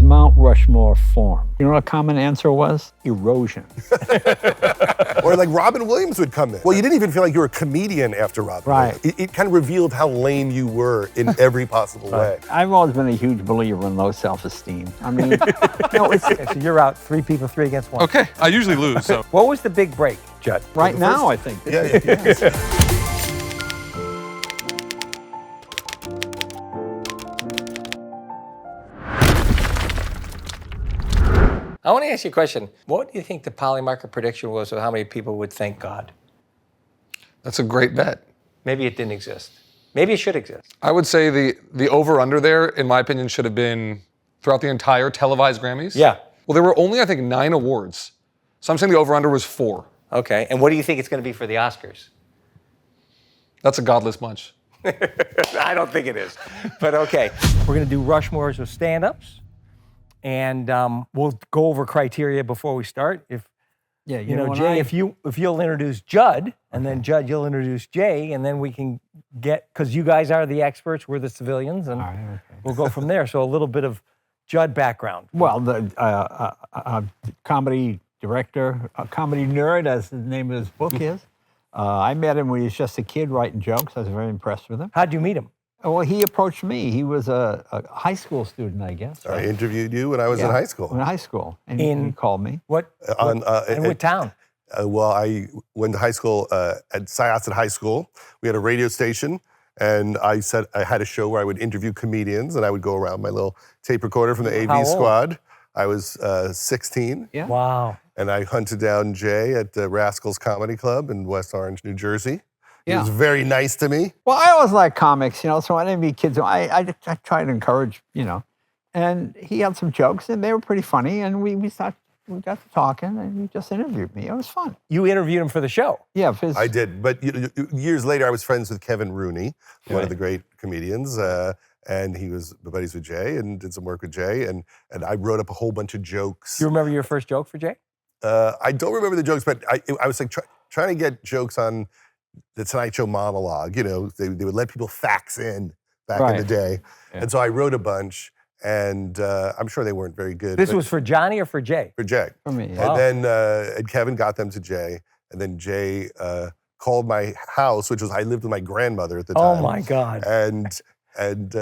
does Mount Rushmore form? You know what a common answer was? Erosion. Or like Robin Williams would come in. Well, you didn't even feel like you were a comedian after Robin Right. Williams. It kind of revealed how lame you were in every possible way. I've always been a huge believer in low self-esteem. I mean, no, it's Okay, so you're out 3 people, 3 against 1. Okay, I usually lose, so. What was the big break, Judd? right now, I think. Yeah. I want to ask you a question. What do you think the Polymarket prediction was of how many people would thank God? That's a great bet. Maybe it didn't exist. Maybe it should exist. I would say the over-under there, in my opinion, should have been throughout the entire televised Grammys. Yeah. Well, there were only, I think, 9 awards. So I'm saying the over-under was 4. Okay, and what do you think it's going to be for the Oscars? That's a godless bunch. I don't think it is, but okay. We're going to do Rushmores of Stand-Ups, and we'll go over criteria before we start. If Yeah, you know, Jay, if you'll introduce Judd, and then Judd, you'll introduce Jay, and then we can get, because you guys are the experts, we're the civilians, and we'll go from there. So a little bit of Judd background. Well, the comedy director, a comedy nerd, as the name of his book is. I met him when he was just a kid writing jokes. I was very impressed with him. How'd you meet him? Well, he approached me. He was a high school student, I guess. I interviewed you when I was in high school. In high school. And he called me. What? On, in what town? Well, I went to high school at Syosset High School. We had a radio station, and I had a show where I would interview comedians, and I would go around with my little tape recorder from the AV How old? squad. I was 16. Yeah. Wow. And I hunted down Jay at the Rascals Comedy Club in West Orange, New Jersey. He Yeah. was very nice to me. Well, I always liked comics, you know, so when I meet kids, I try to encourage, you know. And he had some jokes, and they were pretty funny, and we got to talking, and he just interviewed me. It was fun. You interviewed him for the show. Yeah. I did. But years later, I was friends with Kevin Rooney, one of the great comedians. And he was buddies with Jay and did some work with Jay. And I wrote up a whole bunch of jokes. Do you remember your first joke for Jay? I don't remember the jokes, but I was like trying to get jokes on the Tonight Show monologue. You know, they would let people fax in back in the day. Yeah. And so I wrote a bunch, and I'm sure they weren't very good. This but was for Johnny or for Jay? for Jay. For me, yeah. And then and Kevin got them to Jay, and then Jay called my house, which was, I lived with my grandmother at the time. Oh my God. And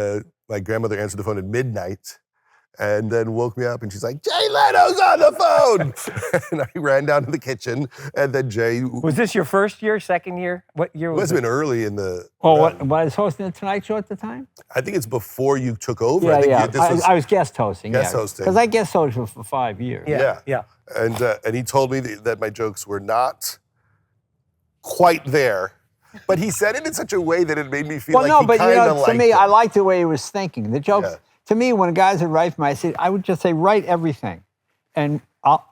my grandmother answered the phone at midnight and then woke me up and she's like, Jay Leno's on the phone. And I ran down to the kitchen and then Jay. Was this your first year, second year? What year It was must have been early in the. Oh, run. what I was hosting the Tonight Show at the time? I think it's before you took over. Yeah, I think yeah. this was, I was guest hosting. Guest hosting. Because I guest hosted for 5 years. Yeah. And he told me that my jokes were not quite there. But he said it in such a way that it made me feel Well, like no, he but kind you of know, liked to me, it. I liked the way he was thinking. The jokes, Yeah. to me, when guys would write for me, I would just say, write everything. And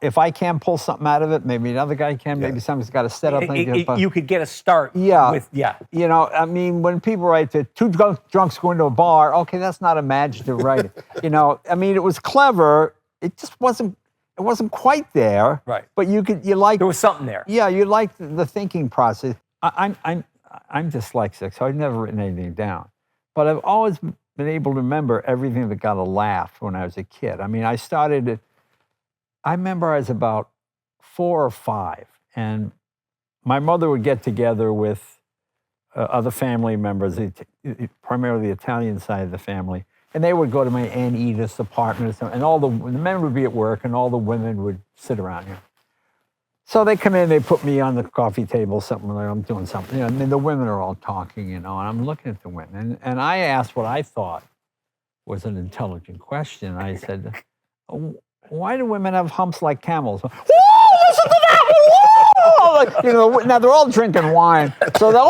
if I can pull something out of it, maybe another guy can, maybe somebody's got to set up. You could get a start Yeah. with, You know, I mean, when people write that 2 drunks go into a bar, okay, that's not imaginative writing. You know, I mean, it was clever. It just wasn't quite there. Right. But you like. there was something there. Yeah, you like the thinking process. I'm dyslexic, so I've never written anything down. But I've always been able to remember everything that got a laugh when I was a kid. I mean, I remember I was about 4 or 5, and my mother would get together with other family members, primarily the Italian side of the family, and they would go to my Aunt Edith's apartment, and all the men would be at work, and all the women would sit around here. So they come in, they put me on the coffee table, something like I'm doing something, you know, and then the women are all talking, you know, and I'm looking at the women, and I asked what I thought was an intelligent question. I said, why do women have humps like camels? Whoa, listen to that! Whoa! Like, you know, now they're all drinking wine, so they're,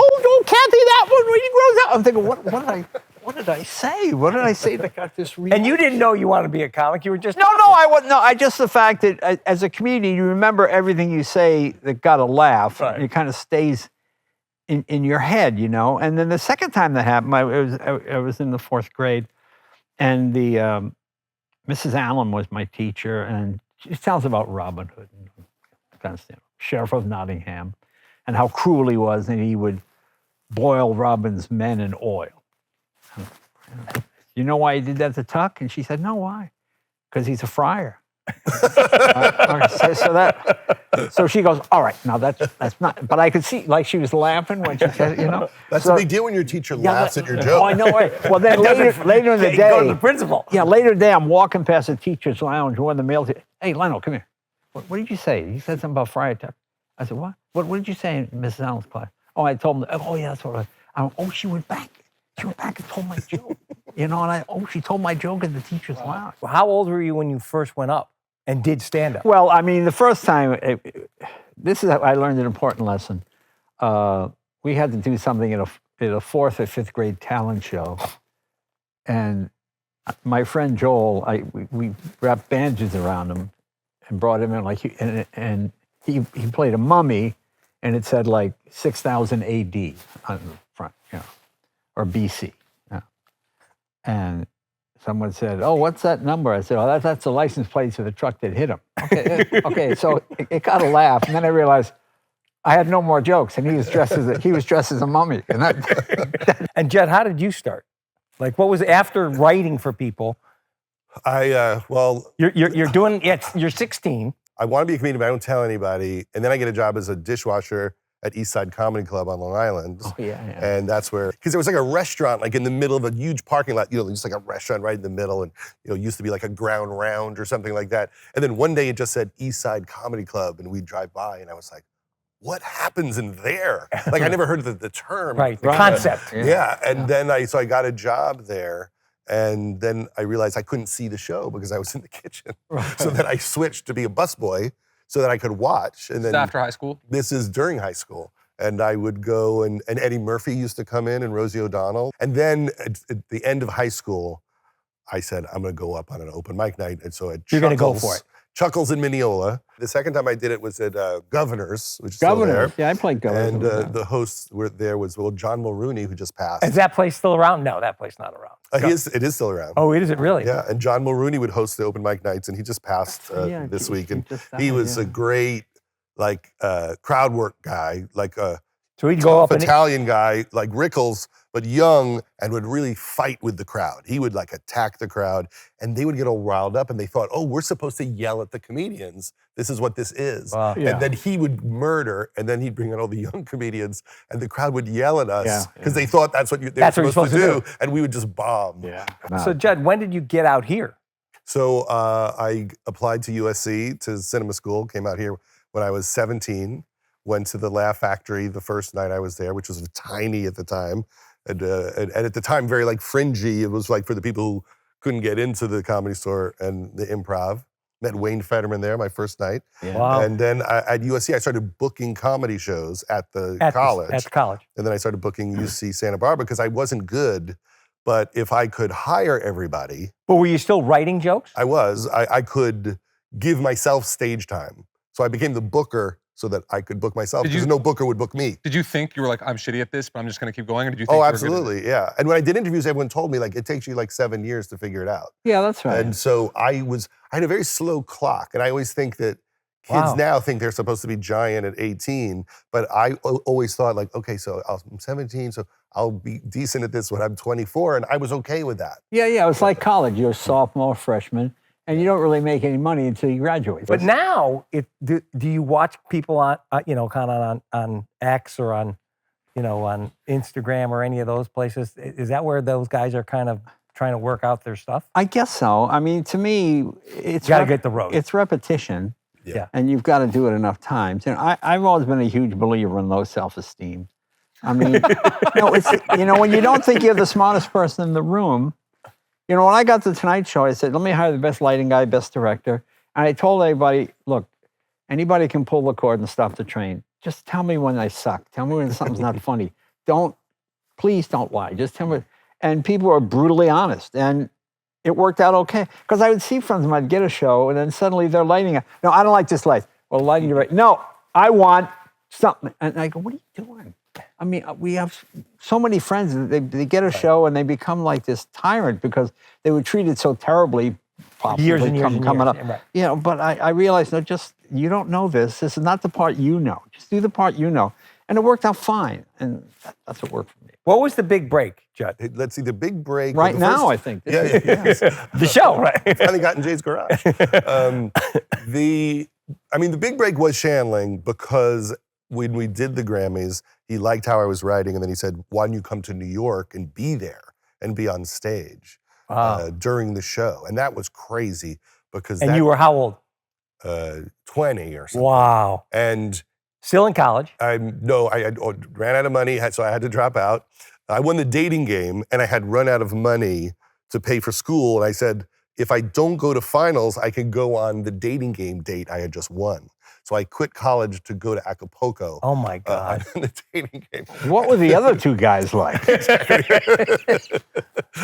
Kathy, that one when he grows up. I'm thinking, what did I say? What did I say that got this reaction? And you didn't know you wanted to be a comic. You were just No, I wasn't. No, I just the fact that as a comedian, you remember everything you say that got a laugh. Right. And it kind of stays in your head, you know. And then the second time that happened, I was in the 4th grade, and the Mrs. Allen was my teacher, and she tells about Robin Hood, and kind of Sheriff of Nottingham, and how cruel he was, and he would boil Robin's men in oil. You know why he did that to Tuck? And she said, no, why? because he's a friar. So she goes, all right, now that's not, but I could see, like she was laughing when she said, That's a big deal when your teacher laughs at your joke. Oh, I know, right? Well, then later in the day, go to the principal. Yeah, later in the day, I'm walking past the teacher's lounge, one of the males. Hey, Leno, come here. What did you say? He said something about Friar Tuck. I said, what? What did you say in Mrs. Allen's class? Oh, I told him, oh, yeah, that's what I was. Oh, she went back. She went back and told my joke. She told my joke in the teacher's lounge. Well, how old were you when you first went up and did stand-up? Well, I mean, the first time, this is how I learned an important lesson. We had to do something in a fourth or fifth grade talent show. And my friend Joel, we wrapped bandages around him and brought him in, and he played a mummy, and it said like 6000 AD on the front, or BC. And someone said, oh, what's that number? I said, oh, that's the license plate for the truck that hit him. Okay, so it got a laugh, and then I realized I had no more jokes, and he was dressed as a mummy. And Judd, how did you start? Like, what was after writing for people? You're doing. You're 16. I want to be a comedian, but I don't tell anybody. And then I get a job as a dishwasher at East Side Comedy Club on Long Island. Oh, yeah. And that's where, because there was like a restaurant like in the middle of a huge parking lot, just like a restaurant right in the middle, and it used to be like a ground round or something like that. And then one day it just said East Side Comedy Club, and we'd drive by, and I was like, what happens in there? Like, I never heard the term. Right, the concept. Yeah, and then I got a job there, and then I realized I couldn't see the show because I was in the kitchen. Right. So then I switched to be a busboy so that I could watch. And then after high school? This is during high school. And I would go, and Eddie Murphy used to come in, and Rosie O'Donnell. And then at the end of high school, I said, I'm going to go up on an open mic night. And so you're going to go for it. Chuckles in Mineola. The second time I did it was at Governors, which is Governors. still there. Yeah, I played Governors. And the hosts were there was John Mulrooney, who just passed. Is that place still around? No, that place not around. It is still around. Oh, is it really? Yeah, and John Mulrooney would host the open mic nights, and he just passed this week. And he was a great, crowd work guy, so he'd go up Italian guy like Rickles, but young, and would really fight with the crowd. He would attack the crowd, and they would get all riled up, and they thought, oh, we're supposed to yell at the comedians. This is what this is. Wow. Yeah. And then he would murder, and then he'd bring in all the young comedians, and the crowd would yell at us because they thought that's what they were supposed to do, and we would just bomb. Yeah. So Judd, when did you get out here? So I applied to USC to cinema school, came out here when I was 17, went to the Laugh Factory the first night I was there, which was tiny at the time. And at the time, very fringy. It was for the people who couldn't get into the Comedy Store and the Improv. Met Wayne Fetterman there my first night. Yeah. Wow. And then at USC, I started booking comedy shows at the college. At the college. And then I started booking UC Santa Barbara because I wasn't good. But if I could hire everybody. But were you still writing jokes? I was. I could give myself stage time. So I became the booker so that I could book myself because no booker would book me. Did you think you were I'm shitty at this, but I'm just going to keep going? Or did you think Oh, absolutely, yeah. And when I did interviews, everyone told me, it takes you 7 years to figure it out. Yeah, that's right. And so I had a very slow clock. And I always think that kids now think they're supposed to be giant at 18. But I always thought, okay, so I'm 17, so I'll be decent at this when I'm 24. And I was okay with that. Yeah, it was like college. You're a sophomore, freshman. And you don't really make any money until you graduate. But now, do you watch people on, kind of on X or on Instagram or any of those places? Is that where those guys are kind of trying to work out their stuff? I guess so. I mean, to me, it's you gotta get the road. It's repetition. Yeah. And you've got to do it enough times. And I've always been a huge believer in low self-esteem. I mean, when you don't think you're the smartest person in the room. When I got to the Tonight Show, I said, let me hire the best lighting guy, best director. And I told everybody, look, anybody can pull the cord and stop the train. Just tell me when I suck. Tell me when something's not funny. Please don't lie. Just tell me. And people are brutally honest. And it worked out okay. Because I would see friends of mine get a show, and then suddenly they're lighting it. No, I don't like this light. Well, lighting right. No, I want something. And I go, what are you doing? I mean, we have so many friends that they get a show and they become like this tyrant because they were treated so terribly. Years and years coming up. Yeah, right. But I realized, you don't know this. This is not the part you know. Just do the part you know. And it worked out fine. And that's what worked for me. What was the big break, Judd? Let's see, the big break. Right now, I think. Yeah. The show, right? Finally got in Jay's garage. The big break was Shandling because when we did the Grammys, he liked how I was writing, and then he said, "Why don't you come to New York and be there and be on stage during the show?" And that was crazy because. And you were how old? 20 or something. Wow. And still in college? I ran out of money, so I had to drop out. I won the dating game, and I had run out of money to pay for school. And I said, if I don't go to finals, I can go on the dating game date I had just won. So I quit college to go to Acapulco. Oh my God. On the dating game. What were the other two guys like?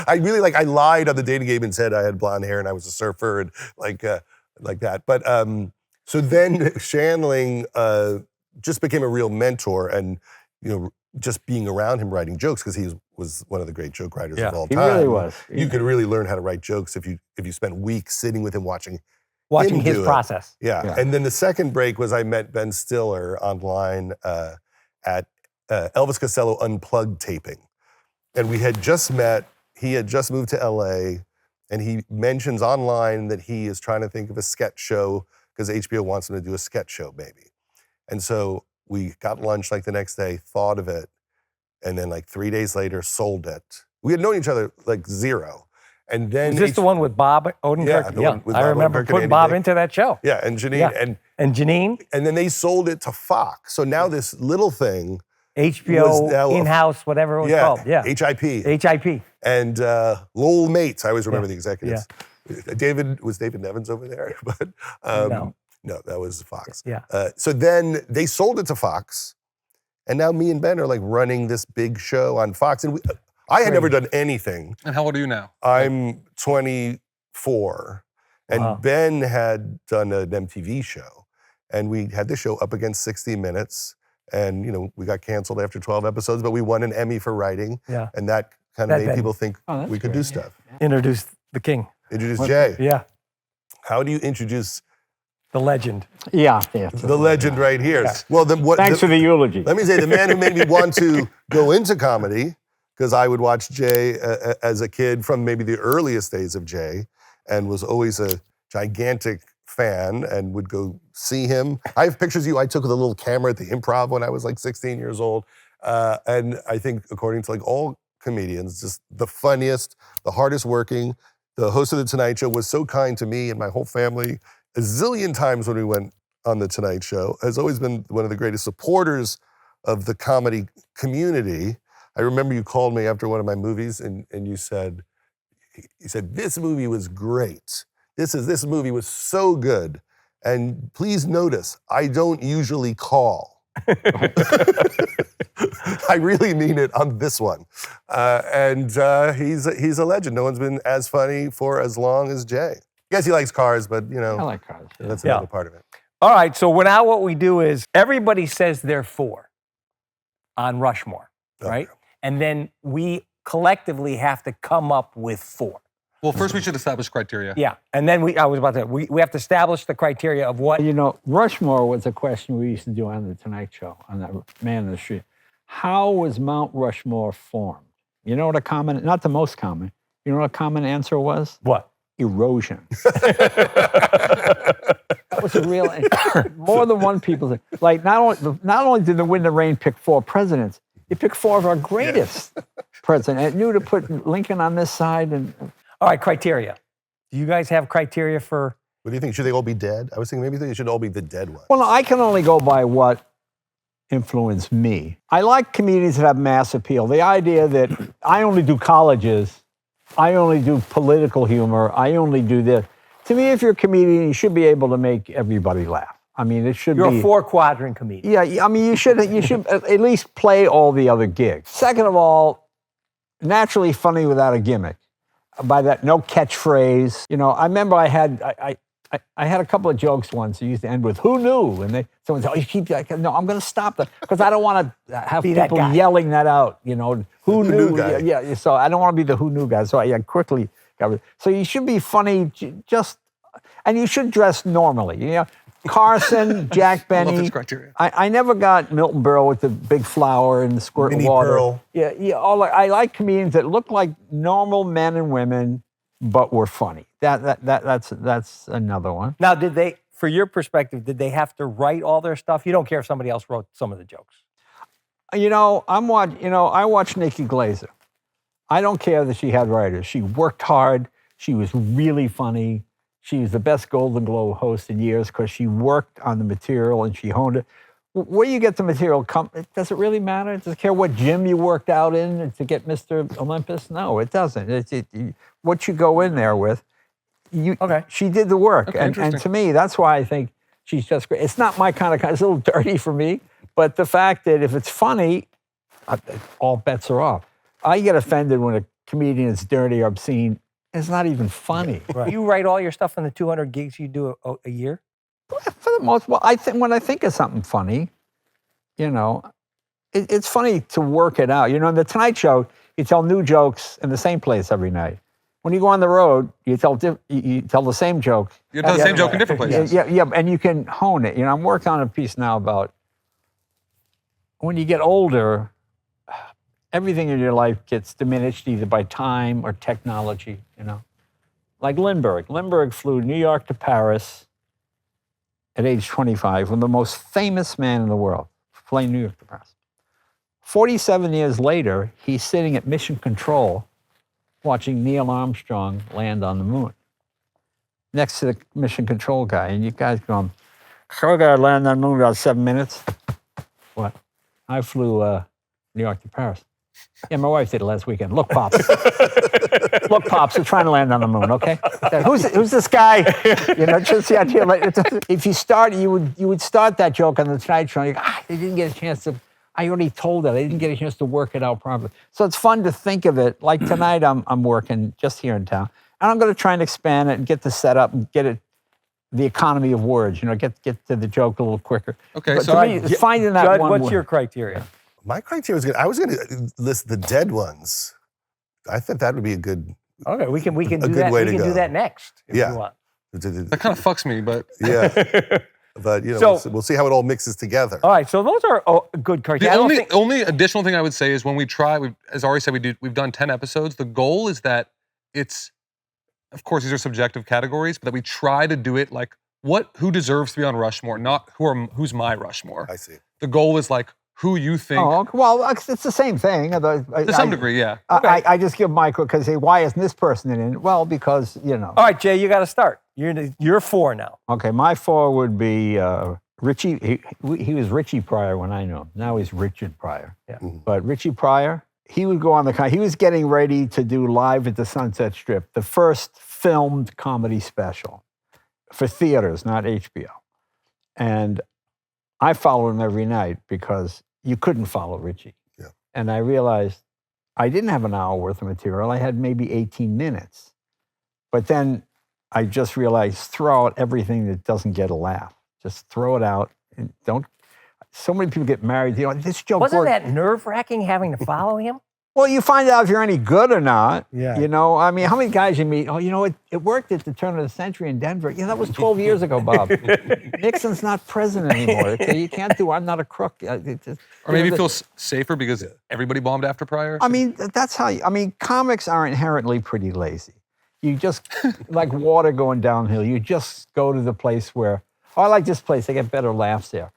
I lied on the dating game and said I had blonde hair and I was a surfer and like that. But so then Shandling just became a real mentor, and just being around him writing jokes, because he was one of the great joke writers of all time. He really was. You could really learn how to write jokes if you spent weeks sitting with him watching his process. Yeah. And then the second break was I met Ben Stiller online at Elvis Costello Unplugged taping. And we had just met. He had just moved to LA, and he mentions online that he is trying to think of a sketch show because HBO wants him to do a sketch show, maybe. And so we got lunch like the next day, thought of it, and then like 3 days later sold it. We had known each other like zero. And then Was this the one with Bob Odenkirk? Yeah, with I Bob remember Odenkirk putting and Bob Andy into that show. Yeah, and Janine. Yeah. And Janine? And then they sold it to Fox. So now this little thing. HBO, now in-house, whatever it was called. Yeah. HIP. And Lowell Mates, I always remember the executives. Yeah. Was David Nevins over there? But no, that was Fox. Yeah. So then they sold it to Fox, and now me and Ben are like running this big show on Fox. And I had never done anything. And how old are you now? I'm 24, and Ben had done an MTV show, and we had the show up against 60 Minutes, and we got canceled after 12 episodes, but we won an Emmy for writing, and that kind of made people think we could do stuff. Introduce the king. Introduce Jay. Yeah. How do you introduce the legend? Yeah. The legend right here. Yeah. Well, then Thanks for the eulogy. Let me say, the man who made me want to go into comedy, because I would watch Jay as a kid from maybe the earliest days of Jay, and was always a gigantic fan and would go see him. I have pictures of you I took with a little camera at the Improv when I was like 16 years old. And I think, according to like all comedians, just the funniest, the hardest working. The host of The Tonight Show was so kind to me and my whole family a zillion times when we went on The Tonight Show. Has always been one of the greatest supporters of the comedy community. I remember you called me after one of my movies and you said, this movie was great. This movie was so good. And please notice, I don't usually call. I really mean it on this one. And he's a legend. No one's been as funny for as long as Jay. I guess he likes cars, but I like cars. Yeah. That's another part of it. All right, so now what we do is everybody says they're four on Rushmore, right? And then we collectively have to come up with four. Well, first we should establish criteria. Yeah, and then we have to establish the criteria of what. Rushmore was a question we used to do on The Tonight Show, on that Man in the Street. How was Mount Rushmore formed? You know what not the most common, you know what a common answer was? What? Erosion. That was a real, more than one people said. Like, not only did the Wind and Rain pick four presidents, it picked four of our greatest presidents. It knew to put Lincoln on this side. All right, criteria. Do you guys have criteria for? What do you think? Should they all be dead? I was thinking maybe they should all be the dead ones. Well, no, I can only go by what influenced me. I like comedians that have mass appeal. The idea that I only do colleges, I only do political humor, I only do this. To me, if you're a comedian, you should be able to make everybody laugh. I mean, it should be. You're a four-quadrant comedian. Yeah, I mean, you should at least play all the other gigs. Second of all, naturally funny without a gimmick. By that, no catchphrase. I remember I had a couple of jokes once that used to end with "Who knew?" and someone said, "Oh, you keep that." No, I'm going to stop that because I don't want to have people yelling that out. Who knew? Guy. Yeah. So I don't want to be the who knew guy. So I quickly got rid. So you should be funny, and you should dress normally. Carson, Jack I love Benny. this criteria. I never got Milton Berle with the big flower and the squirt of Minnie water. Pearl. Yeah. I like comedians that look like normal men and women, but were funny. That's another one. Now, did they, for your perspective, did they have to write all their stuff? You don't care if somebody else wrote some of the jokes. I watch Nikki Glaser. I don't care that she had writers. She worked hard. She was really funny. She was the best Golden Globe host in years because she worked on the material and she honed it. Where you get the material, does it really matter? Does it care what gym you worked out in to get Mr. Olympus? No, it doesn't. What you go in there with, she did the work. Okay, and to me, that's why I think she's just great. It's not my kind of, it's a little dirty for me, but the fact that if it's funny, all bets are off. I get offended when a comedian is dirty or obscene. It's not even funny. Right. You write all your stuff in the 200 gigs you do a year? For the most part, when I think of something funny, it's funny to work it out. In the Tonight Show, you tell new jokes in the same place every night. When you go on the road, you tell the same joke. You tell the same joke in different places. Yeah, and you can hone it. I'm working on a piece now about when you get older, everything in your life gets diminished either by time or technology, Like Lindbergh. Lindbergh flew New York to Paris at age 25, one of the most famous man in the world, flying New York to Paris. 47 years later, he's sitting at Mission Control watching Neil Armstrong land on the moon next to the Mission Control guy. And you guys going, so I got to land on the moon in about 7 minutes. What? I flew New York to Paris. Yeah, my wife did it last weekend. Look, Pops. Look, Pops, we're trying to land on the moon, okay? Who's this guy? Just the idea. If you start, you would start that joke on the Tonight Show. And they didn't get a chance to. I already told them. They didn't get a chance to work it out properly. So it's fun to think of it. Like tonight, I'm working just here in town, and I'm going to try and expand it and get the setup and get it. The economy of words, get to the joke a little quicker. Okay, but so to me, it's finding that Judd, one what's word. your criteria? My criteria was good. I was going to list the dead ones. I think that would be a good. Okay, we can do good that. way We to can do go. that next if Yeah. you want. That kind of fucks me, but Yeah, but we'll see how it all mixes together. All right, so those are good criteria. the only additional thing I would say is when we try, as Ari said, we've done 10 episodes. The goal is that it's, of course, these are subjective categories, but that we try to do it like who deserves to be on Rushmore, not who's my Rushmore. I see. The goal is like who you think. Oh, okay. Well, it's the same thing. To some degree, yeah. I just give Michael because why isn't this person in it? Well, because All right, Jay, you got to start. You're 4 now. Okay, my 4 would be Richie. He was Richie Pryor when I knew him. Now he's Richard Pryor. Yeah. But Richie Pryor, he would go on he was getting ready to do Live at the Sunset Strip, the first filmed comedy special for theaters, not HBO. And I followed him every night because you couldn't follow Richie. Yeah. And I realized I didn't have an hour worth of material. I had maybe 18 minutes. But then I just realized throw out everything that doesn't get a laugh. Just throw it out. And don't. So many people get married. This joke Wasn't that nerve-wracking having to follow him? Well, you find out if you're any good or not. Yeah. I mean, how many guys you meet? Oh, it worked at the turn of the century in Denver. Yeah, that was 12 years ago, Bob. Nixon's not president anymore. Okay? You can't do. I'm not a crook. Or maybe you feel safer because everybody bombed after Pryor. I mean, that's how. Comics are inherently pretty lazy. You just like water going downhill. You just go to the place where. Oh, I like this place. They get better laughs there.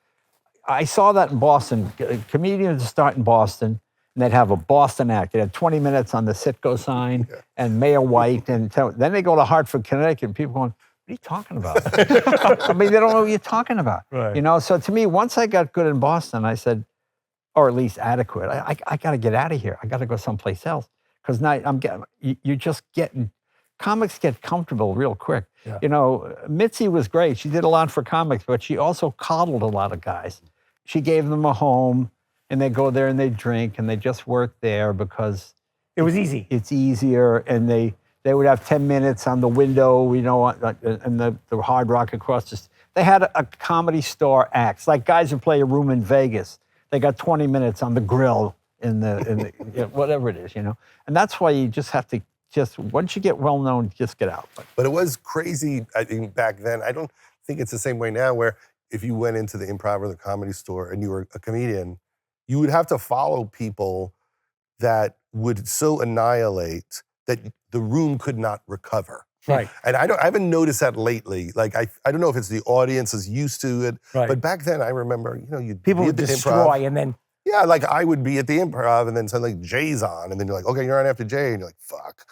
I saw that in Boston. Comedians start in Boston. And they'd have a Boston act. They'd have 20 minutes on the Citgo sign and Mayor White. And then they go to Hartford, Connecticut, and people going, what are you talking about? I mean, they don't know what you're talking about. Right. So to me, once I got good in Boston, I said, or at least adequate, I got to get out of here. I got to go someplace else. Because now you're just getting, comics get comfortable real quick. Yeah. Mitzi was great. She did a lot for comics, but she also coddled a lot of guys. She gave them a home. And they go there and they drink and they just work there because it was easy. It's easier, and they would have 10 minutes on the window, and the Hard Rock across the. They had a comedy store acts like guys who play a room in Vegas. They got 20 minutes on the grill in the whatever it is, and that's why you just have to once you get well known, just get out. But it was crazy. I think back then, I don't think it's the same way now, where if you went into the Improv or the Comedy Store and you were a comedian, you would have to follow people that would so annihilate that the room could not recover. Right. And I haven't noticed that lately. Like I don't know if it's the audience is used to it, Right. but back then I remember, you'd People be would at the destroy, Improv. and then Yeah, like I would be at the Improv and then suddenly Jay's on, and then you're like, okay, you're on after Jay, and you're like, fuck.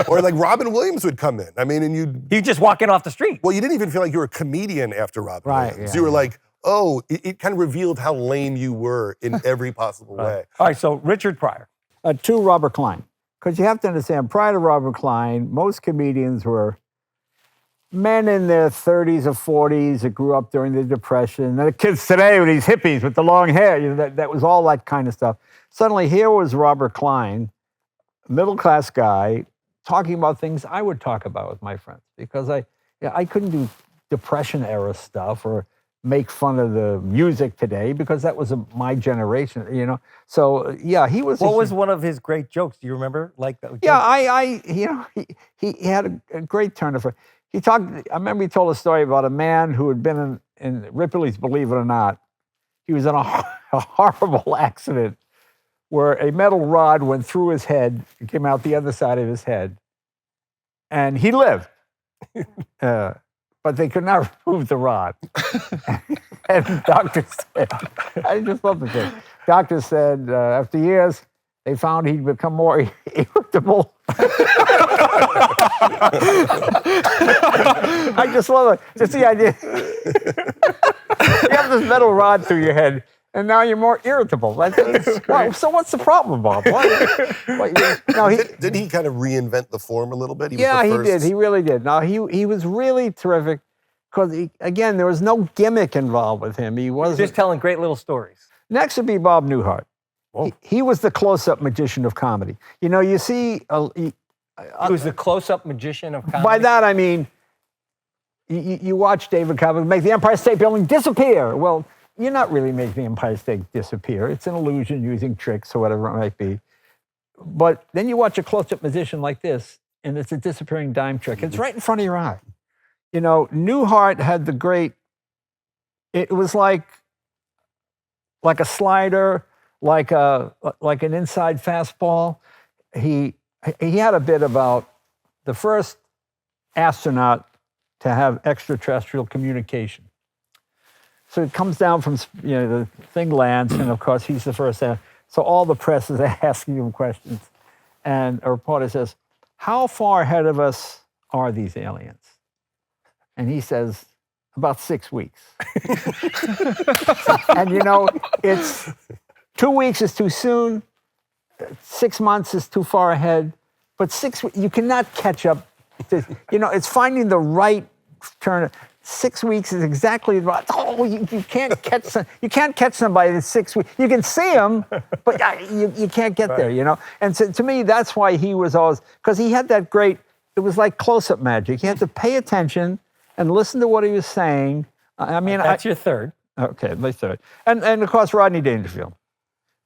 or like Robin Williams would come in. I mean, and you just walking off the street. well, you didn't even feel like you were a comedian after Robin Right, Williams. yeah, You were yeah. like, oh, it kind of revealed how lame you were in every possible way. All right, so Richard Pryor. To Robert Klein. Because you have to understand, prior to Robert Klein, most comedians were men in their 30s or 40s that grew up during the Depression. And the kids today with these hippies with the long hair, that was all that kind of stuff. Suddenly, here was Robert Klein, middle-class guy, talking about things I would talk about with my friends. Because I couldn't do Depression-era stuff or make fun of the music today because that was my generation, So, yeah, he was... What was one of his great jokes? Do you remember? Like that? Yeah, he had a great turn of... I remember he told a story about a man who had been in Ripley's Believe It or Not. He was in a horrible accident where a metal rod went through his head, it came out the other side of his head, and he lived. But they could not remove the rod. And the doctor said, I just love the thing. Doctor said, after years, they found he'd become more irritable. I just love it. Just the idea. You have this metal rod through your head, and now you're more irritable. Wow, so what's the problem, Bob? Did he kind of reinvent the form a little bit? He did. He really did. Now, he was really terrific because, again, there was no gimmick involved with him. He wasn't... Just telling great little stories. Next would be Bob Newhart. He was the close-up magician of comedy. You see... He was the close-up magician of comedy. By that, I mean, you watch David Coverdale make the Empire State Building disappear. Well, you're not really making the Empire State disappear. It's an illusion using tricks or whatever it might be. But then you watch a close-up magician like this, and it's a disappearing dime trick. It's right in front of your eye. Newhart had the great... It was like a slider, like an inside fastball. He had a bit about the first astronaut to have extraterrestrial communication. So it comes down from, the thing lands, and of course he's the first. So all the press is asking him questions. And a reporter says, how far ahead of us are these aliens? And he says, about 6 weeks. And it's 2 weeks is too soon. 6 months is too far ahead, but you cannot catch up. It's finding the right turn. 6 weeks is exactly right. Oh, you can't catch somebody in 6 weeks. You can see them, but you can't get there. And so, to me, that's why he was always, because he had that great. It was like close-up magic. You had to pay attention and listen to what he was saying. I mean, that's your third. Okay, my third, and of course Rodney Dangerfield.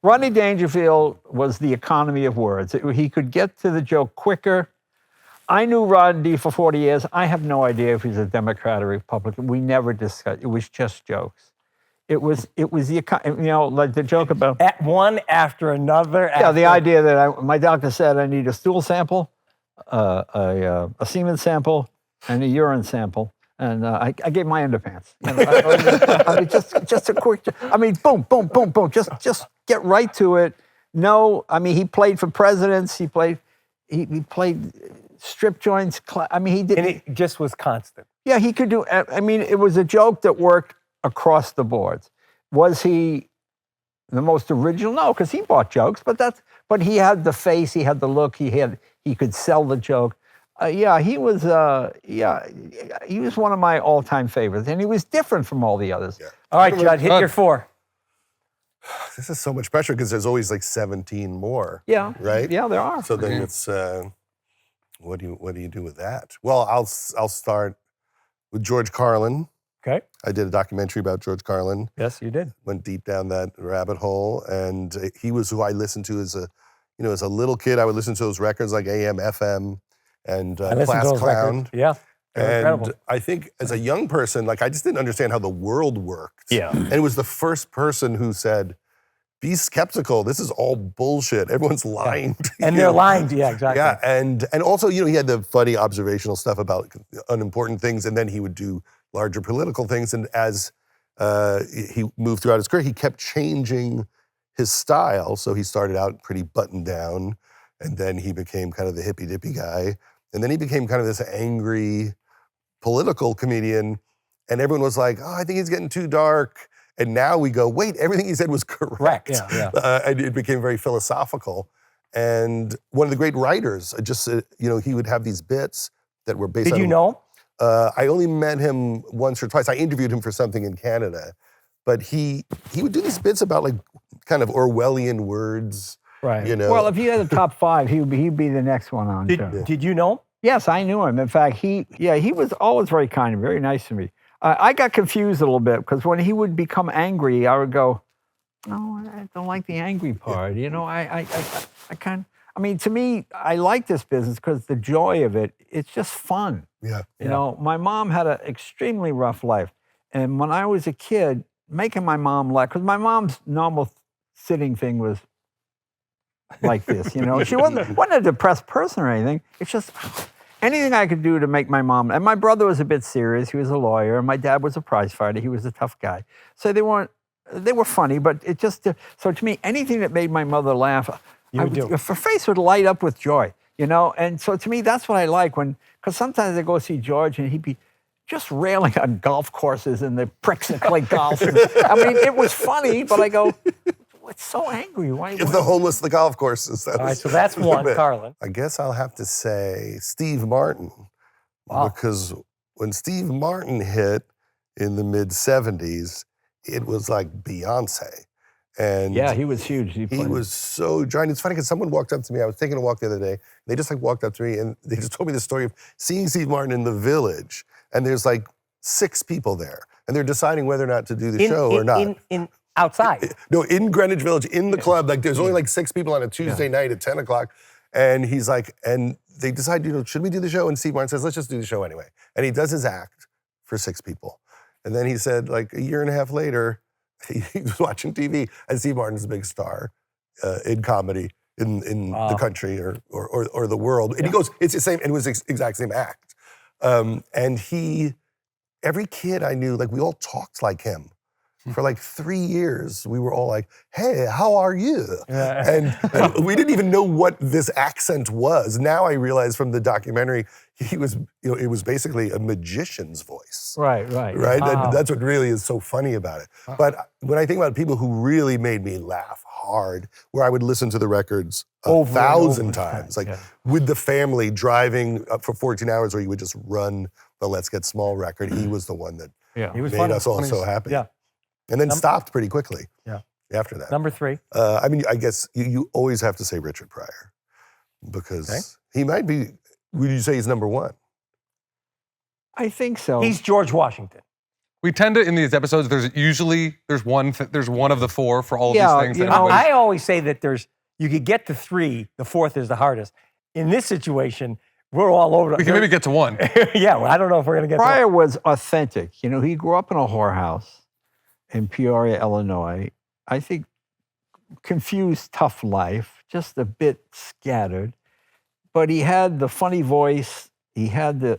Rodney Dangerfield was the economy of words. He could get to the joke quicker. I knew Rodney for 40 years. I have no idea if he's a Democrat or Republican. We never discussed. It was just jokes. It was the like the joke about One after another. the idea that my doctor said I need a stool sample, a semen sample, and a urine sample. And I gave my underpants. I mean, just a quick. I mean, boom, boom, boom, boom. Just get right to it. No, I mean, he played for presidents. He played strip joints. I mean, he did. And it just was constant. Yeah, he could do. I mean, it was a joke that worked across the boards. Was he the most original? No, because he bought jokes. But he had the face. He had the look. He could sell the joke. He was one of my all-time favorites, and he was different from all the others. Yeah. All right, Judd, hit your 4. This is so much pressure because there's always like 17 more. Yeah. Right? Yeah, there are. So then it's what do you do with that? Well, I'll start with George Carlin. Okay. I did a documentary about George Carlin. Yes, you did. Went deep down that rabbit hole, and he was who I listened to as a little kid. I would listen to those records like AM, FM, and I listened Class to those Clown. records. Yeah. They're And incredible. I think as a young person, like I just didn't understand how the world worked. Yeah. And it was the first person who said, be skeptical. This is all bullshit. Everyone's lying to And you. they're lying to you, exactly. Yeah, and also, you know, he had the funny observational stuff about unimportant things, and then he would do larger political things. And as he moved throughout his career, he kept changing his style. So he started out pretty buttoned down, and then he became kind of the hippy-dippy guy. And then he became kind of this angry political comedian, and everyone was like, oh, I think he's getting too dark. And now we go, wait, everything he said was correct. Yeah. And it became very philosophical. And one of the great writers, just, you know, he would have these bits that were based on... Did you know him? I only met him once or twice. I interviewed him for something in Canada. But he would do these bits about like kind of Orwellian words, Right. you know. Well, if you had the top 5, he'd be the next one on. Did you know him? Yes, I knew him. In fact, he was always very kind and very nice to me. I got confused a little bit because when he would become angry, I would go, "No, I don't like the angry part." You know, I mean, to me, I like this business because the joy of it. It's just fun. Yeah. You know, my mom had an extremely rough life, and when I was a kid, making my mom laugh, because my mom's normal sitting thing was like this. You know, she wasn't a depressed person or anything. It's just anything I could do to make my mom, and my brother was a bit serious. He was a lawyer, and my dad was a prize fighter. He was a tough guy. So they were funny, but it just, so to me, anything that made my mother laugh, her face would light up with joy, you know? And so to me, that's what I like because sometimes I go see George and he'd be just railing on golf courses and the pricks that play golf. I mean, it was funny, but I go, it's so angry. Why? Give the homeless the golf courses. All right, so that's one, Carlin. I guess I'll have to say Steve Martin. Wow. Because when Steve Martin hit in the mid-'70s, it was like Beyonce. And yeah, he was huge. He was so giant. It's funny because someone walked up to me. I was taking a walk the other day. They just like walked up to me and they just told me the story of seeing Steve Martin in the Village. And there's like 6 people there. And they're deciding whether or not to do the show or not. Outside? No, in Greenwich Village, in the club. Like there's only like 6 people on a Tuesday night at 10 o'clock. And he's like, and they decide, you know, should we do the show? And Steve Martin says, let's just do the show anyway. And he does his act for 6 people. And then he said, like a year and a half later, he was watching TV, and Steve Martin's a big star in comedy in the country or the world. And he goes, it's the same, and it was the exact same act. And every kid I knew, like we all talked like him. For like 3 years, we were all like, hey, how are you? And we didn't even know what this accent was. Now I realize from the documentary, he was, you know, it was basically a magician's voice. Right. And that's what really is so funny about it. But when I think about people who really made me laugh hard, where I would listen to the records 1,000 times, like with the family driving up for 14 hours, or you would just run the Let's Get Small record, he was the one that made us all so happy. Yeah. And then stopped pretty quickly after that. Number 3. I mean, I guess you always have to say Richard Pryor because he might be, would you say he's number 1? I think so. He's George Washington. We tend to, in these episodes, there's one of the 4 for all of these things. You know, I always say that you could get to 3, the 4th is the hardest. In this situation, we're all over. We can maybe get to 1. Yeah, well, I don't know if we're going to get to 1. Pryor was authentic. You know, he grew up in a whorehouse in Peoria, Illinois. I think confused, tough life, just a bit scattered. But he had the funny voice. He had the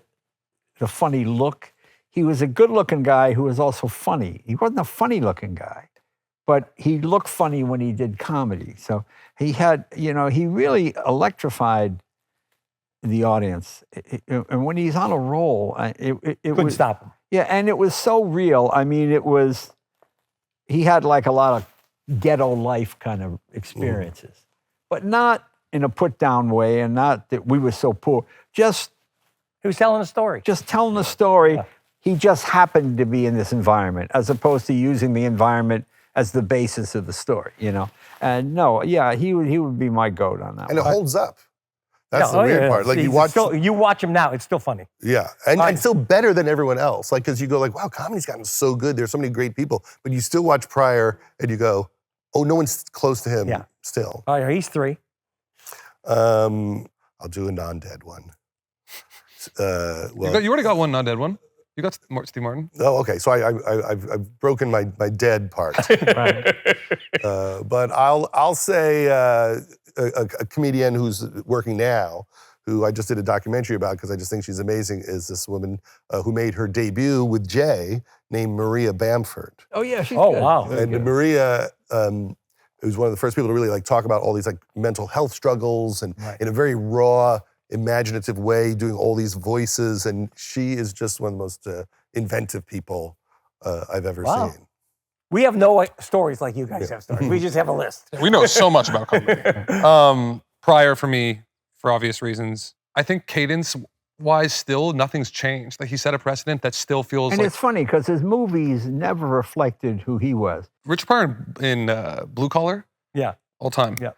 funny look. He was a good-looking guy who was also funny. He wasn't a funny-looking guy, but he looked funny when he did comedy. So he had, you know, he really electrified the audience. And when he's on a roll, it couldn't stop him. Yeah, and it was so real. I mean, he had like a lot of ghetto life kind of experiences, but not in a put-down way, and not that we were so poor. Just he was telling a story. Just telling a story. Yeah. He just happened to be in this environment, as opposed to using the environment as the basis of the story, you know? And he would be my goat on that. And it holds up. That's the weird part. Like you watch him now, it's still funny. Yeah, and still better than everyone else. Like, because you go like, wow, comedy's gotten so good. There's so many great people. But you still watch Pryor and you go, oh, no one's close to him still. Oh, yeah, he's 3. I'll do a non-dead one. well, you already got one non-dead one. You got Steve Martin. oh, okay. So I've broken my dead part. Right. But I'll say a comedian who's working now, who I just did a documentary about because I just think she's amazing, is this woman who made her debut with Jay, named Maria Bamford. Oh yeah, she's Oh, good. wow. Very And good. Maria was one of the first people to really like talk about all these like mental health struggles and Right. in a very raw, imaginative way, doing all these voices. And she is just one of the most inventive people I've ever Wow. seen. We have no stories like you guys have stories. We just have a list. We know so much about comedy. Pryor for me, for obvious reasons. I think cadence-wise, still nothing's changed. Like he set a precedent that still feels And like it's funny because his movies never reflected who he was. Richard Pryor in Blue Collar. Yeah. All time. Yeah.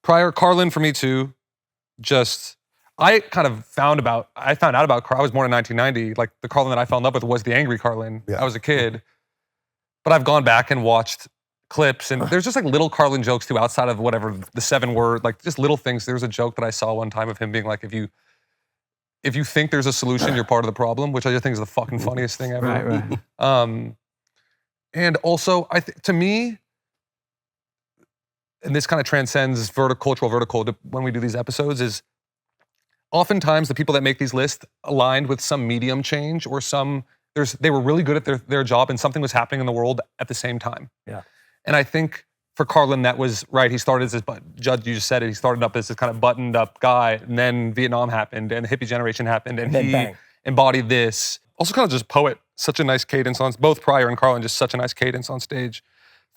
Pryor, Carlin for me too. Just I found out about Carlin. I was born in 1990. Like the Carlin that I fell in love with was the angry Carlin. Yeah. I was a kid, but I've gone back and watched clips, and there's just like little Carlin jokes too, outside of whatever the 7-word, like just little things. There's a joke that I saw one time of him being like, if you think there's a solution, you're part of the problem, which I just think is the fucking funniest thing ever. Right, right. And also, to me, and this kind of transcends cultural vertical when we do these episodes, is oftentimes the people that make these lists aligned with some medium change or they were really good at their job and something was happening in the world at the same time. Yeah. And I think for Carlin, that was right. He started as this, Judd, you just said it, he started up as this kind of buttoned up guy, and then Vietnam happened and the hippie generation happened, and then he bang. embodied this. Also kind of just poet, such a nice cadence on, both Pryor and Carlin, just such a nice cadence on stage.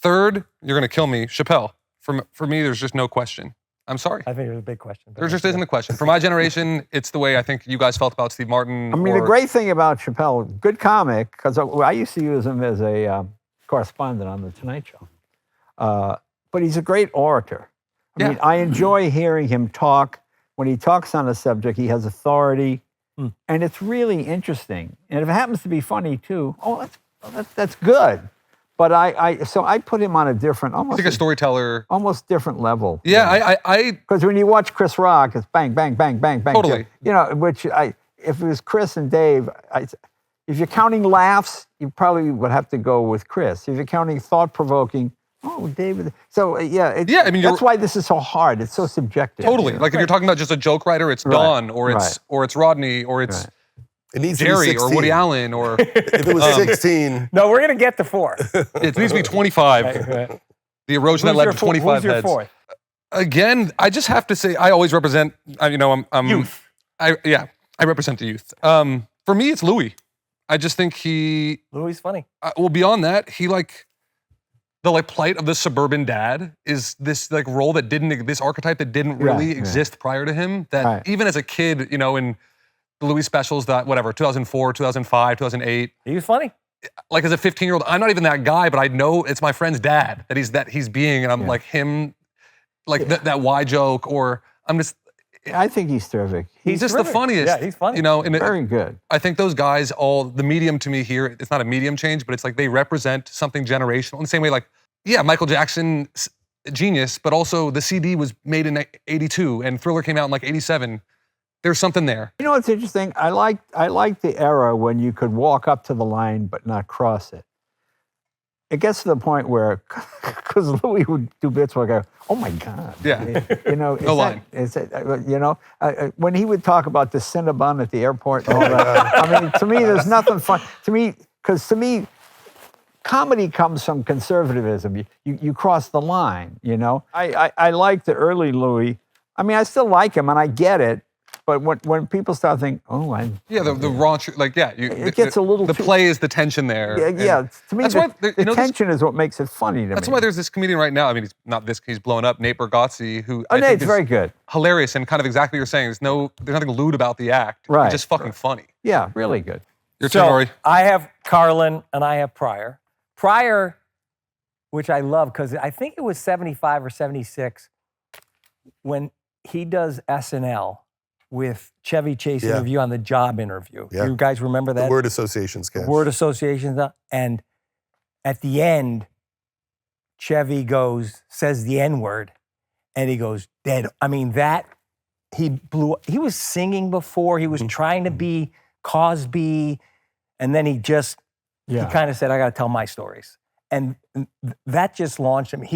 Third, you're gonna kill me, Chappelle. For me, there's just no question. I'm sorry. I think it was a big question. There just isn't a question. For my generation, it's the way I think you guys felt about Steve Martin. I mean, the great thing about Chappelle, good comic, because I used to use him as a correspondent on The Tonight Show. But he's a great orator. I mean, I enjoy hearing him talk. When he talks on a subject, he has authority, and it's really interesting. And if it happens to be funny too, that's good. But so I put him on a different, He's like a storyteller. almost different level. Yeah, Because when you watch Chris Rock, it's bang, bang, bang, bang, bang. Totally. You know, if it was Chris and Dave, if you're counting laughs, you probably would have to go with Chris. If you're counting thought-provoking, David. So I mean, that's why this is so hard. It's so subjective. Totally. Like if you're talking about just a joke writer, it's Don, or it's Rodney, or it's It needs Jerry, to be 16. or Woody Allen, or If it was 16, No, we're going to get to 4. it needs to be 25. Right. The erosion that led to 25 Who's your heads. 4th? Again, I just have to say, I always represent. I'm Youth. I represent the youth. For me, it's Louis. I just think Louis is funny. well, beyond that, the plight of the suburban dad is this role that this archetype that didn't really exist prior to him. That even as a kid, in the Louis specials, 2004, 2005, 2008. He was funny. Like as a 15-year-old, I'm not even that guy, but I know it's my friend's dad that he's being, and I'm like him, that Y joke, or I'm just. I think he's terrific. He's just terrific. the funniest. Yeah, he's funny. Very good. I think those guys, the medium to me here, it's not a medium change, but it's like they represent something generational in the same way, Michael Jackson, genius, but also the CD was made in 82 and Thriller came out in 87. There's something there. You know what's interesting? I like the era when you could walk up to the line but not cross it. It gets to the point where, because Louis would do bits where I go, oh my God. Yeah. No line. When he would talk about the Cinnabon at the airport and all that. I mean, to me, there's nothing fun. To me, comedy comes from conservatism. You cross the line, I like the early Louis. I mean, I still like him and I get it. But when people start thinking, the raunch, it gets a little. The play is the tension there. Yeah. To me, that's why the tension is what makes it funny to me. That's why there's this comedian right now. I mean, he's blown up, Nate Bargatze, who Nate's very good, hilarious, and kind of exactly what you're saying. There's nothing lewd about the act. Right. It's just fucking funny. Yeah, really good. Your turn, Rory. I have Carlin and I have Pryor. Pryor, which I love because I think it was 75 or 76 when he does SNL. With Chevy Chase interview on the job interview. Yeah. You guys remember that? The word association sketch. Word associations. And at the end, Chevy says the N-word, and he goes, dead. I mean, that he was singing before. He was trying to be Cosby, and then he kind of said, I got to tell my stories. And that just launched him.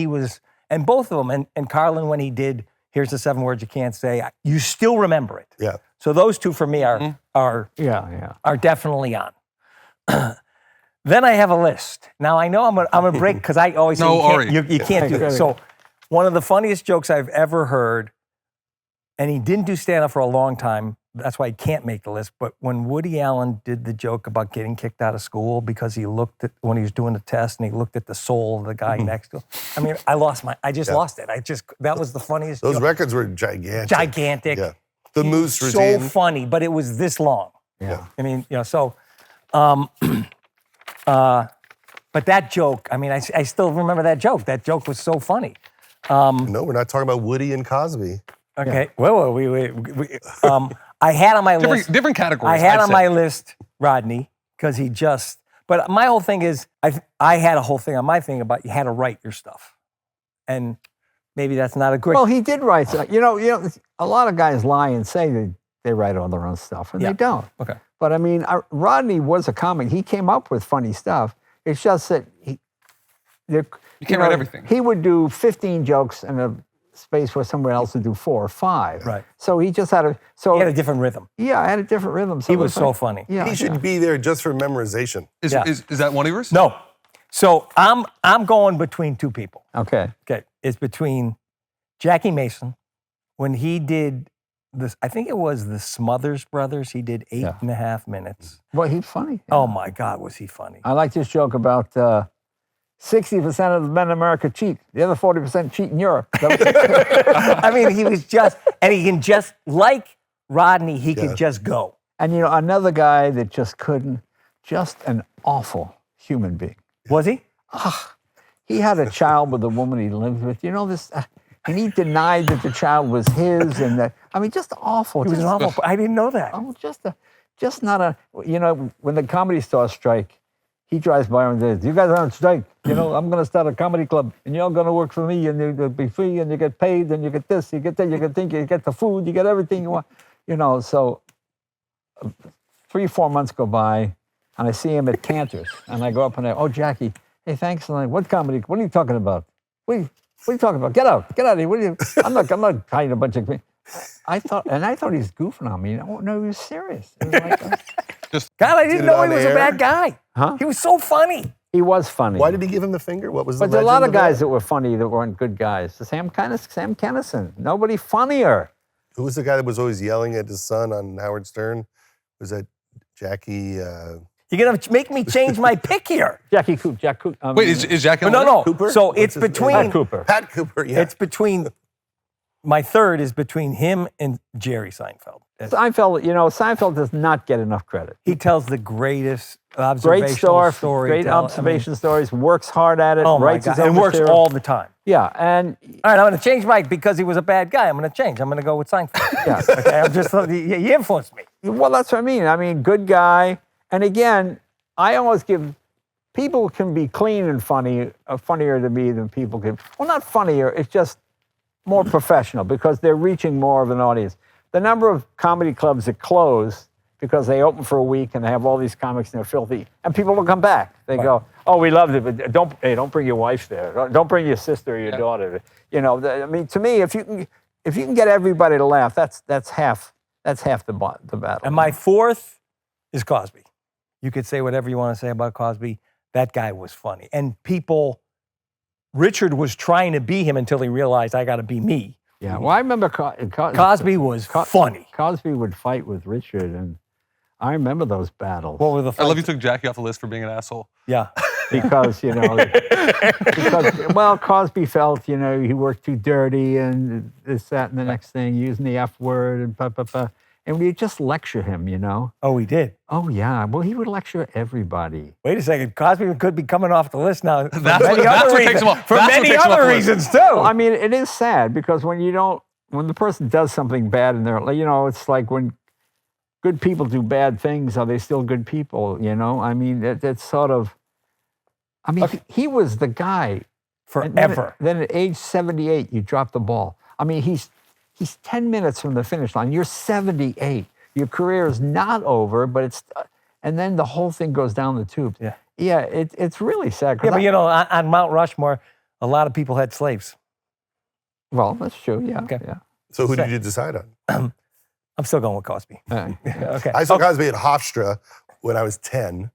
And both of them, and Carlin, when he did Here's the 7 Words You Can't Say, you still remember it. Yeah. So those two for me are definitely on. Then I have a list. Now I know I'm gonna break because I always say you can't do this. So one of the funniest jokes I've ever heard, and he didn't do stand-up for a long time, that's why he can't make the list, but when Woody Allen did the joke about getting kicked out of school because he looked at, when he was doing the test, and he looked at the soul of the guy next to him. I mean, I just lost it. That was the funniest Those joke. records were gigantic. Gigantic. Yeah. The Moose routine. So funny, but it was this long. Yeah. I mean, so, but that joke, I mean, I still remember that joke. That joke was so funny. No, we're not talking about Woody and Cosby. Okay. Yeah. Well, I had on my list. Different categories. I had on my list Rodney because he just. But my whole thing is, I had a whole thing on my thing about you had to write your stuff, and maybe that's not a great. Well, he did write. You know, a lot of guys lie and say they write all their own stuff, and they don't. Okay. But I mean, Rodney was a comic. He came up with funny stuff. It's just that you can't write everything. He would do 15 jokes in a space where someone else would do 4 or 5. Right. So he just had he had a different rhythm. Yeah, I had a different rhythm. So He was so funny. Yeah, He should be there just for memorization. Is that one of yours? No. So I'm going between two people. Okay. Okay. It's between Jackie Mason, when he did this, I think it was the Smothers Brothers, he did 8.5 minutes. Well, he's funny. Oh my God, was he funny. I like this joke about 60% of the men in America cheat. The other 40% cheat in Europe. I mean, he was just, and he can just, like Rodney, he could just go. And another guy that just couldn't, just an awful human being. Was he? He had a child with a woman he lived with. And he denied that the child was his, and just awful. He was an awful. I didn't know that. Oh, just not a. When the Comedy Store strike, he drives by and says, "You guys are on strike. I'm going to start a comedy club, and you're going to work for me, and you'll be free, and you get paid, and you get this, you get that, you get the food, you get everything you want." So 3-4 months go by, and I see him at Cantor's, and I go up and oh, Jackie, hey, thanks. And what comedy? What are you talking about? What are you talking about? Get out of here. I'm not hiding a bunch of things. I thought he was goofing on me. No, he was serious. It was like, God, I didn't know he was a bad guy. Huh? He was so funny. He was funny. Why did he give him the finger? What was the But there are a lot legend of guys that that were funny that weren't good guys. Sam Kinison. Nobody funnier. Who was the guy that was always yelling at his son on Howard Stern? Was that Jackie? You're going to make me change my pick here. Jack Cooper. Wait, is Jackie on No. Cooper? So What's it's his name? between. Pat Cooper. Pat Cooper, yeah. It's between. My third is between him and Jerry Seinfeld. Seinfeld does not get enough credit. He tells the greatest observational story. Great observation stories, works hard at it, Oh my writes God, his own and works material. all the time. Yeah, and All right, I'm going to change Mike because he was a bad guy. I'm going to change. I'm going to go with Seinfeld. yeah. Okay, I'm just, you influenced me. Well, that's what I mean. Good guy. And again, I always give, people can be clean and funny, funnier to me than people can. Well, not funnier, it's just more professional because they're reaching more of an audience. The number of comedy clubs that close because they open for a week and they have all these comics and they're filthy, and people will come back. They go, "Oh, we loved it, but don't bring your wife there. Don't bring your sister or your daughter." To me, if you can get everybody to laugh, that's half the battle. And my fourth is Cosby. You could say whatever you want to say about Cosby. That guy was funny. And Richard was trying to be him until he realized I got to be me. Yeah, well, I remember Cosby was funny. Cosby would fight with Richard, and I remember those battles. What were the I fights? love you took Jackie off the list for being an asshole. Yeah. because Cosby felt, he worked too dirty and this, that, and the next thing, using the F word and blah, blah, blah. And we just lecture him, Oh, he did? Oh, yeah. Well, he would lecture everybody. Wait a second. Cosby could be coming off the list now for That's many what other takes reasons. him off. For That's what many takes him off other the list. reasons, too. Well, it is sad because when the person does something bad in their, it's like when good people do bad things, are they still good people, It's sort of, he was the guy. Forever. Then at age 78, you drop the ball. He he's 10 minutes from the finish line. You're 78. Your career is not over, but it's, and then the whole thing goes down the tubes. Yeah. Yeah, it's really sad. Yeah, but on Mount Rushmore, a lot of people had slaves. Well, that's true, yeah. Okay. Yeah. So who did you decide on? I'm still going with Cosby. Okay. I saw Cosby at Hofstra when I was 10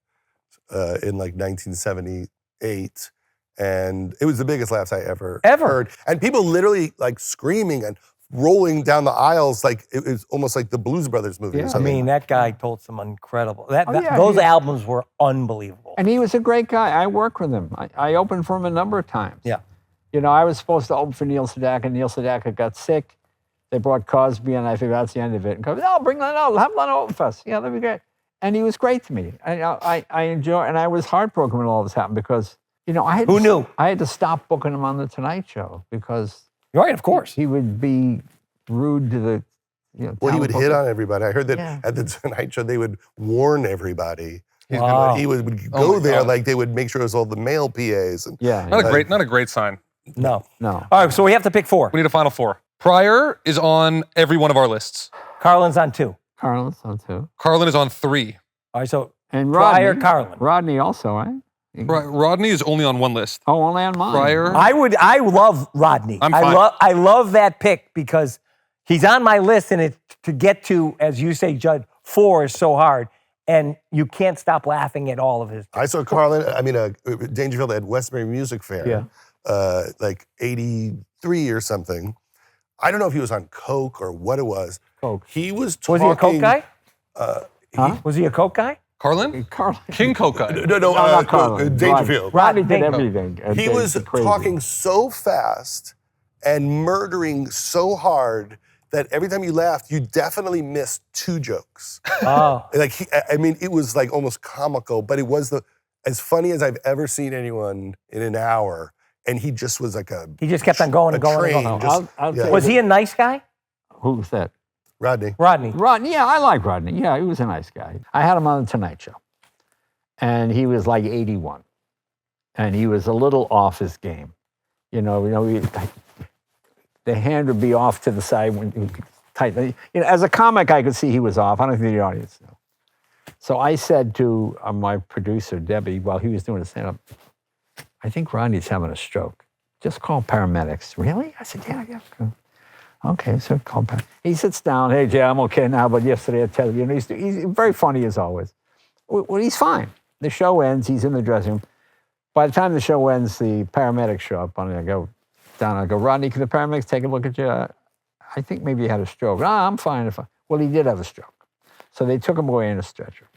in like 1978. And it was the biggest laughs I ever heard. And people literally like screaming and rolling down the aisles like it was almost like the Blues Brothers movie or I something. mean, that guy told some incredible. yeah, Those albums were unbelievable. And he was a great guy. I worked with him. I opened for him a number of times. Yeah. You know, I was supposed to open for Neil Sedaka. Neil Sedaka got sick. They brought Cosby, and I figured that's the end of it. And Cosby, bring Leno, have Leno open for us. Yeah, that'd be great. And he was great to me. I enjoy, and I was heartbroken when all this happened because, you know, Who knew? I had to stop booking him on the Tonight Show because Right, of course. he would be rude to the, you know. Well, he would talent hit bookers. on everybody. I heard that Yeah. at the Tonight Show, they would warn everybody. Wow. He would Oh go my there, God. like they would make sure it was all the male PAs. And Yeah. Not a great sign. No. No. All right, so we have to pick 4. We need a final 4. Pryor is on every one of our lists. Carlin's on 2. Carlin, so too. Carlin is on 3. All right, so And Pryor, Rodney. Carlin. Rodney also, right? Rodney is only on 1 list. Oh, only on mine. Pryor. I love Rodney. I'm fine. I love that pick because he's on my list, and to get to, as you say, Judd, 4 is so hard, and you can't stop laughing at all of his. I saw Carlin, Dangerfield at Westbury Music Fair, like 83 or something. I don't know if he was on Coke or what it was. Coke. He was Was talking. he a Coke guy? Huh? Was he a Coke guy? Carlin? Carlin. King Coke guy. No, not Carlin. Dangerfield. Rodney did Rodney. everything. He was Crazy. talking so fast and murdering so hard that every time you laughed, you definitely missed 2 jokes. Oh. Like it was like almost comical, but it was as funny as I've ever seen anyone in an hour. And he just was like He just kept on going and going and train. going. Just- I'll yeah. take Was he a nice guy? Who's that? Rodney. Rodney. Rodney. Yeah, I like Rodney. Yeah, he was a nice guy. I had him on the Tonight Show. And he was like 81. And he was a little off his game. You know, the hand would be off to the side when he tight. You know, as a comic, I could see he was off. I don't think the audience knew. So I said to my producer, Debbie, while he was doing the stand-up, I think Rodney's having a stroke. Just call paramedics. Really? I said, yeah. Okay, so call paramedics. He sits down. Hey, Jay, I'm okay now, but yesterday I tell you, he's very funny as always. Well, he's fine. The show ends. He's in the dressing room. By the time the show ends, the paramedics show up. And I go down. I go, Rodney, can the paramedics take a look at you? I think maybe you had a stroke. I'm fine. Well, he did have a stroke. So they took him away in a stretcher.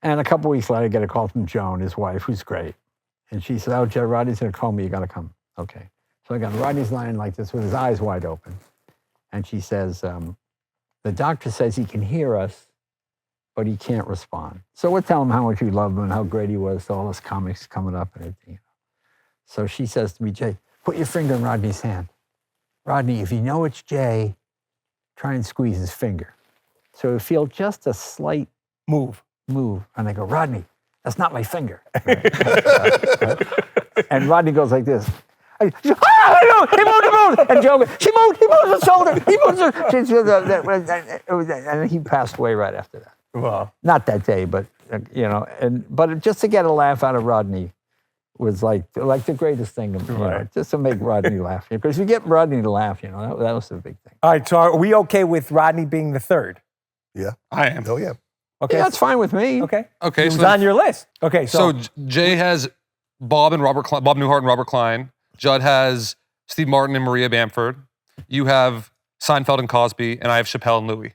And a couple weeks later, I get a call from Joan, his wife, who's great. And she said, Jay, Rodney's going to call me. You got to come. Okay. So I got Rodney's lying like this with his eyes wide open. And she says, the doctor says he can hear us, but he can't respond. So we're telling him how much we love him and how great he was to all this comics coming up and everything. So she says to me, Jay, put your finger in Rodney's hand. Rodney, if you know it's Jay, try and squeeze his finger. So you feel just a slight Move. And I go, Rodney, that's not my finger. And Rodney goes like this. He moved. And Joe goes, he moved his shoulder. And he passed away right after that. Wow. Not that day, but, but just to get a laugh out of Rodney was like the greatest thing, just to make Rodney laugh. Because if you get Rodney to laugh, that was the big thing. All right, so are we okay with Rodney being the 3rd? Yeah. I am. Oh, yeah. Okay. Yeah, that's fine with me. Okay. Okay, He was so on your list. Okay, So Jay has Bob Newhart and Robert Klein. Judd has Steve Martin and Maria Bamford. You have Seinfeld and Cosby, and I have Chappelle and Louis.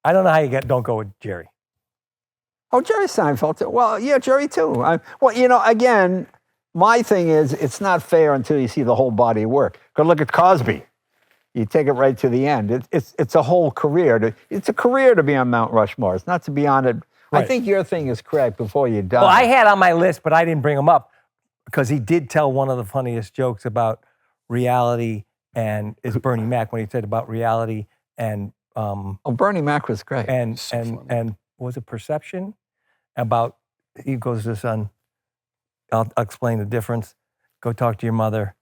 I don't know how you don't go with Jerry. Oh, Jerry Seinfeld too. Well, yeah, Jerry too. Again, my thing is it's not fair until you see the whole body of work. Go look at Cosby. You take it right to the end. It's a whole career. It's a career to be on Mount Rushmore. It's not to be on it. Right. I think your thing is correct before you die. Well, I had on my list, but I didn't bring him up because he did tell one of the funniest jokes about reality and is Bernie Mac when he said about reality and Bernie Mac was great. and So funny. and was it perception about he goes to his son. I'll explain the difference. Go talk to your mother.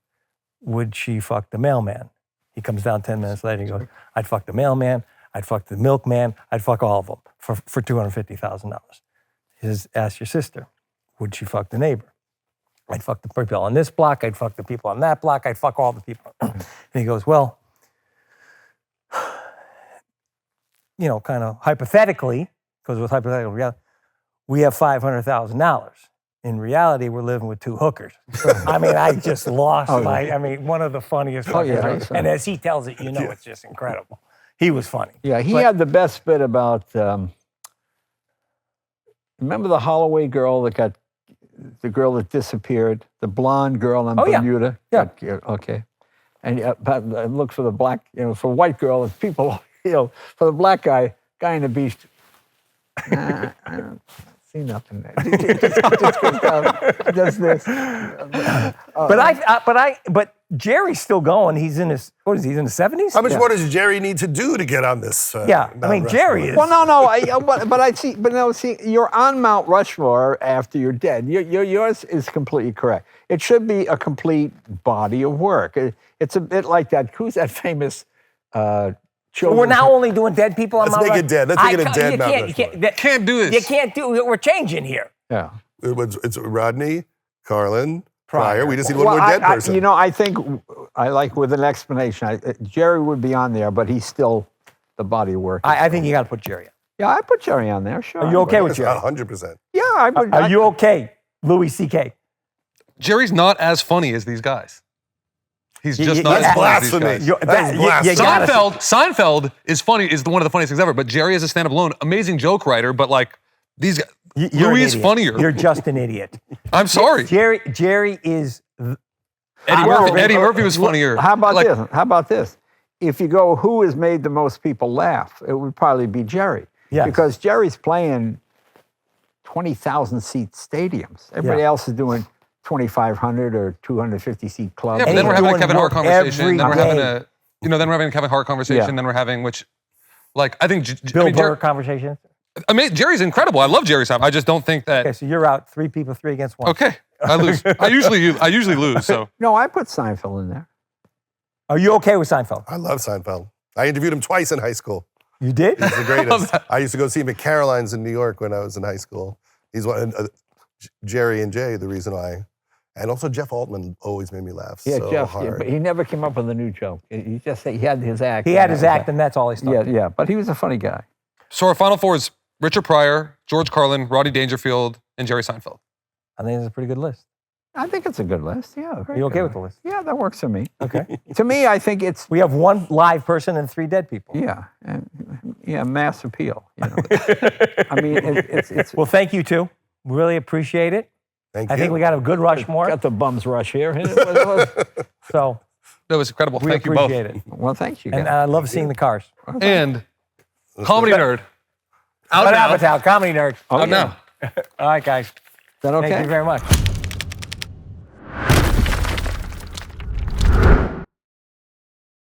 Would she fuck the mailman? He comes down 10 minutes later. He goes, I'd fuck the mailman. I'd fuck the milkman. I'd fuck all of them for $250,000. He says, ask your sister, would she fuck the neighbor? I'd fuck the people on this block. I'd fuck the people on that block. I'd fuck all the people. And he goes, well, you know, kind of hypothetically, because with hypothetical reality, we have $500,000. In reality, we're living with 2 hookers. I mean, I just lost one of the funniest. And as he tells it, you know, it's just incredible. He was funny. Yeah, he had the best bit about, remember the Holloway girl the girl that disappeared, the blonde girl in Bermuda? Yeah. Okay. And look for the black, for a white girl, it's people, for the black guy in the beach, I don't see nothing there. just goes down, does this. But Jerry's still going. He's in his, what is he, he's in his 70s? How much more does Jerry need to do to get on this? Jerry is. Well, no, but you're on Mount Rushmore after you're dead. Yours is completely correct. It should be a complete body of work. It's a bit like that. Who's that famous? We're now only doing dead people on Mount Rushmore. Let's make it a dead Mount Rushmore. Can't do this. You can't do it. We're changing here. Yeah. It's Rodney, Carlin, Pryor. We just need one more dead person. I think I like with an explanation. Jerry would be on there, but he's still the body of work. I think you got to put Jerry on. Yeah, I put Jerry on there. Sure. Are you okay with Jerry? 100%. Yeah. Are you okay, Louis C.K.? Jerry's not as funny as these guys. He's just not as funny as these guys. Seinfeld is funny, is one of the funniest things ever, but Jerry as a stand-up alone, amazing joke writer, but like these guys, Louis is funnier. You're just an idiot. I'm sorry. Jerry is... Eddie Murphy was funnier. How about this? If you go, who has made the most people laugh? It would probably be Jerry. Yes. Because Jerry's playing 20,000 seat stadiums. Everybody else is doing 2,500 or 250 seat clubs. Yeah, but then we're having a Kevin Hart conversation. Then we're having then we're having a Kevin Hart conversation. Then we're having I think Bill Burr conversation. I mean, Jerry's incredible. I love Jerry Seinfeld. I just don't think that. Okay, so you're out 3 people, 3 against 1. Okay, I lose. I usually lose. So no, I put Seinfeld in there. Are you okay with Seinfeld? I love Seinfeld. I interviewed him twice in high school. You did? He's the greatest. I used to go see him at Caroline's in New York when I was in high school. He's Jerry and Jay, the reason why. And also Jeff Altman always made me laugh so hard. But he never came up with a new joke. He just said he had his act. He had his act, and that's all he stuck. Yeah, but he was a funny guy. So our final 4 is Richard Pryor, George Carlin, Rodney Dangerfield, and Jerry Seinfeld. I think it's a pretty good list. I think it's a good list. Yeah. Are you okay with the list? Yeah, that works for me. Okay. To me, I think it's... We have 1 live person and 3 dead people. Yeah. Mass appeal. I mean, it's... Well, thank you, too. Really appreciate it. Thank you. I think we got a good Rushmore. Got the bums rush here. So... That was incredible. We Thank you both. appreciate it. Well, thank you. And I love seeing the cars. And Comedy Nerd. Judd Apatow, Comedy Nerd. Out now. All right, guys. Is that okay? Thank you very much.